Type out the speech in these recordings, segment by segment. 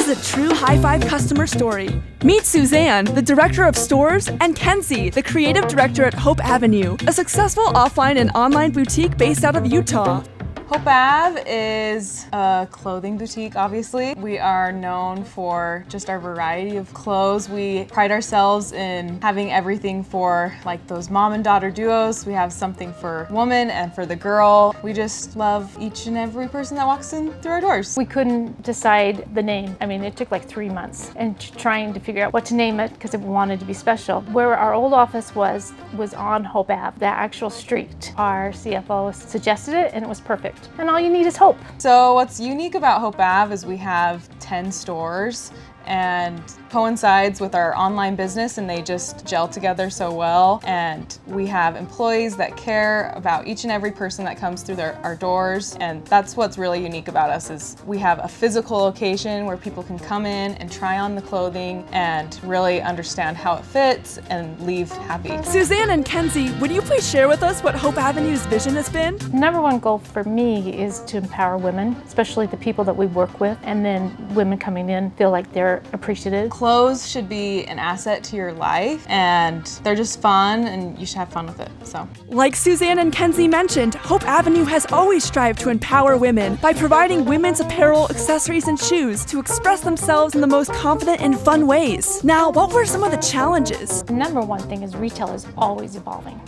is a true HYFVE customer story. Meet Suzanne, the director of stores, and Kenzie, the creative director at Hope Avenue, a successful offline and online boutique based out of Utah. Hope Ave is a clothing boutique, obviously. We are known for just our variety of clothes. We pride ourselves in having everything for like those mom and daughter duos. We have something for woman and for the girl. We just love each and every person that walks in through our doors. We couldn't decide the name. I mean, it took like 3 months and trying to figure out what to name it because it wanted to be special. Where our old office was on Hope Ave, the actual street. Our CFO suggested it and it was perfect. And all you need is hope. So what's unique about Hope Ave is we have 10 stores and coincides with our online business, and they just gel together so well. And we have employees that care about each and every person that comes through our doors, and that's what's really unique about us is we have a physical location where people can come in and try on the clothing and really understand how it fits and leave happy. Suzanne and Kenzie, would you please share with us what Hope Avenue's vision has been? Number one goal for me is to empower women, especially the people that we work with, and then women coming in feel like they're appreciated. Clothes should be an asset to your life, and they're just fun, and you should have fun with it. So, like Suzanne and Kenzie mentioned, Hope Avenue has always strived to empower women by providing women's apparel, accessories, and shoes to express themselves in the most confident and fun ways. Now, what were some of the challenges? Number one thing is retail is always evolving.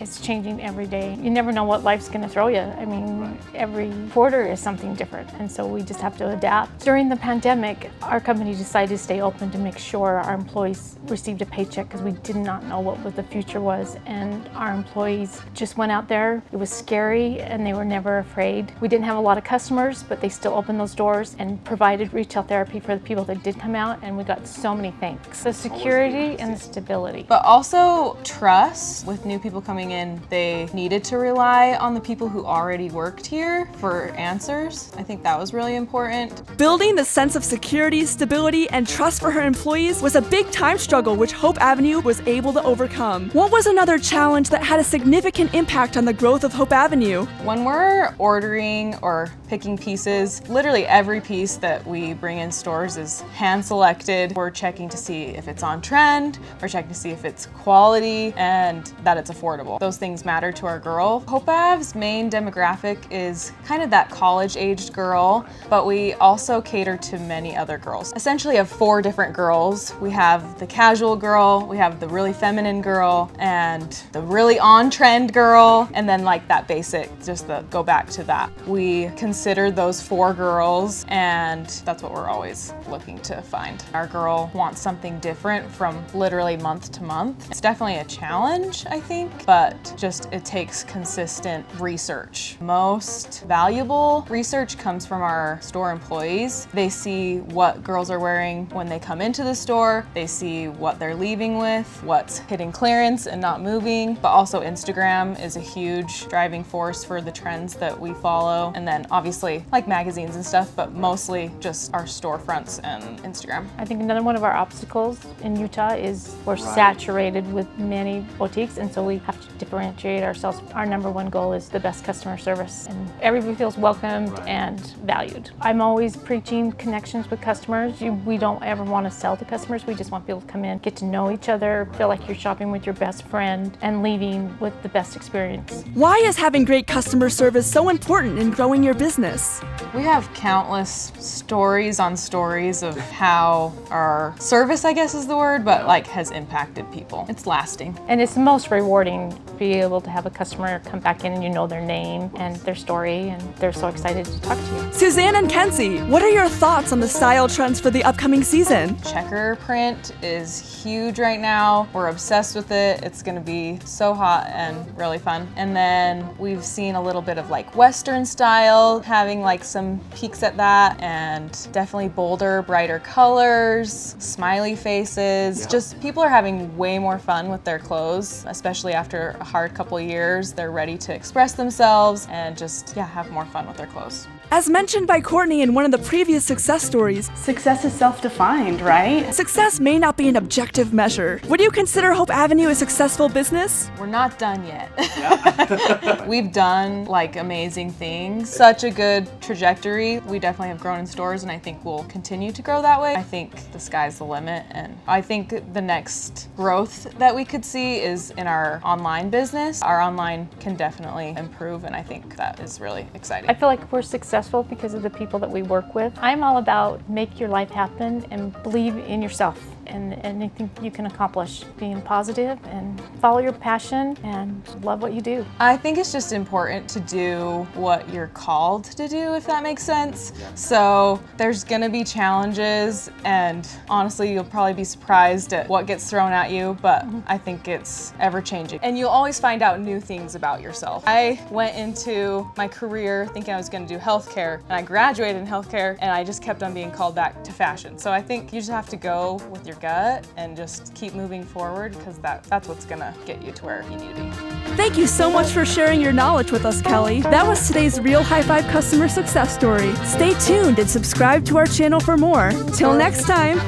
It's changing every day. You never know what life's going to throw you. I mean, every quarter is something different, and so we just have to adapt. During the pandemic, our company decided to stay open to make sure our employees received a paycheck because we did not know what the future was, and our employees just went out there. It was scary and they were never afraid. We didn't have a lot of customers, but they still opened those doors and provided retail therapy for the people that did come out, and we got so many thanks. The security and the stability. But also trust. With new people coming in, they needed to rely on the people who already worked here for answers. I think that was really important. Building the sense of security, stability, and trust for her employees was a big time struggle which Hope Avenue was able to overcome. What was another challenge that had a significant impact on the growth of Hope Avenue? When we're ordering or picking pieces, literally every piece that we bring in stores is hand selected. We're checking to see if it's on trend, we're checking to see if it's quality and that it's affordable. Those things matter to our girl. Hope Ave's main demographic is kind of that college-aged girl, but we also cater to many other girls. Essentially have 4 different girls. We have the casual girl, we have the really feminine girl, and the really on-trend girl, and then like that basic, just the go back to that. We consider those 4 girls, and that's what we're always looking to find. Our girl wants something different from literally month to month. It's definitely a challenge, I think, but just it takes consistent research. Most valuable research comes from our store employees. They see what girls are wearing when they come into the store. They see what they're leaving with, what's hitting clearance and not moving. But also Instagram is a huge driving force for the trends that we follow. And then obviously like magazines and stuff, but mostly just our storefronts and Instagram. I think another one of our obstacles in Utah is we're saturated with many boutiques, and so we have to differentiate ourselves. Our number one goal is the best customer service, and everybody feels welcomed and valued. I'm always preaching connections with customers. We don't ever want to sell to customers. We just want people to come in, get to know each other, feel like you're shopping with your best friend, and leaving with the best experience. Why is having great customer service so important in growing your business? We have countless stories on stories of how our service, I guess is the word, but like has impacted people. It's lasting. And it's the most rewarding to be able to have a customer come back in and you know their name and their story, and they're so excited to talk to you. Suzanne and Kenzie, what are your thoughts on the style trends for the upcoming season? Checker print is huge right now. We're obsessed with it. It's gonna be so hot and really fun. And then we've seen a little bit of like Western style, having like some peeks at that, and definitely bolder, brighter colors, smiley faces. Just people are having way more fun with their clothes, especially after a hard couple years. They're ready to express themselves and just, have more fun with their clothes. As mentioned by Courtney in one of the previous success stories, success is self-defined, right? success may not be an objective measure. Would you consider Hope Avenue a successful business? We're not done yet. We've done like amazing things. Such a good trajectory. We definitely have grown in stores, and I think we'll continue to grow that way. I think the sky's the limit, and I think the next growth that we could see is in our online business. Our online can definitely improve, and I think that is really exciting. I feel like we're successful because of the people that we work with. I'm all about make your life happen and believe in yourself and anything you can accomplish. Being positive and follow your passion and love what you do. I think it's just important to do what you're called to do, if that makes sense. So there's gonna be challenges, and honestly, you'll probably be surprised at what gets thrown at you, but I think it's ever changing. And you'll always find out new things about yourself. I went into my career thinking I was gonna do healthcare, and I graduated in healthcare, and I just kept on being called back to fashion. So I think you just have to go with your gut and just keep moving forward, because that's what's gonna get you to where you need to be. Thank you so much for sharing your knowledge with us, Kelly. That was today's Real HYFVE customer success story. Stay tuned and subscribe to our channel for more. Till next time.